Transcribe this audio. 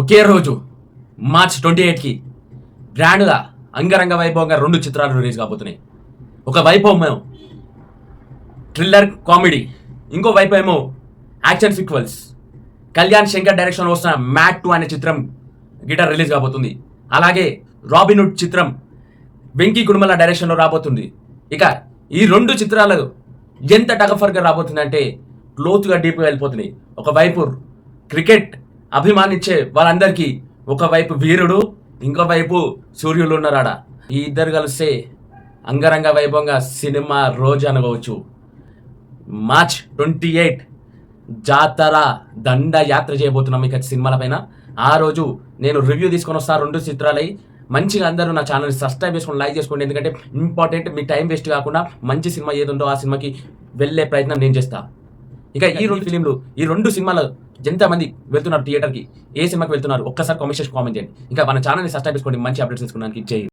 ఒకే రోజు మార్చ్ 28కి గ్రాండ్గా అంగరంగ వైభవంగా 2 చిత్రాలు రిలీజ్ కాబోతున్నాయి. ఒక వైపు ఏమో థ్రిల్లర్ కామెడీ, ఇంకో వైపు ఏమో action sequels. Kalyan Shankar direction వస్తున్న మ్యాట్ 2 అనే చిత్రం గిటార్ రిలీజ్ కాబోతుంది. అలాగే రాబిన్హుడ్ చిత్రం వెంకీ కుడుమల డైరెక్షన్లో రాబోతుంది. ఇక ఈ 2 చిత్రాలు ఎంత టగఫర్గా రాబోతుందంటే లోతుగా డీప్గా వెళ్ళిపోతున్నాయి. ఒకవైపు క్రికెట్ అభిమానించే వాళ్ళందరికీ ఒకవైపు వీరుడు, ఇంకోవైపు సూర్యులు ఉన్నారాడ. ఈ ఇద్దరు కలిస్తే అంగరంగ వైభవంగా సినిమా రోజు అనుకోవచ్చు. మార్చ్ 28 జాతర దండయాత్ర చేయబోతున్నాం ఇక సినిమాల పైన. ఆ రోజు నేను రివ్యూ తీసుకొని వస్తా 2 చిత్రాలై. మంచిగా అందరూ నా ఛానల్ని సబ్స్క్రైబ్ చేసుకొని లైక్ చేసుకోండి. ఎందుకంటే ఇంపార్టెంట్, మీ టైం వేస్ట్ కాకుండా మంచి సినిమా ఏది ఉందో ఆ సినిమాకి వెళ్ళే ప్రయత్నం నేను చేస్తా. ఇక ఈ 2 ఫిలింలు, ఈ 2 సినిమాలు ఎంతమంది వెళ్తున్నారు థియేటర్కి, ఏ సినిమాకి వెళ్తున్నారు ఒక్కసారి కామెంట్ చేయండి. ఇంకా మన ఛానల్ని సబ్స్క్రైబ్ చేసుకోండి. మంచి అప్డేట్స్ తీసుకోవడానికి జై.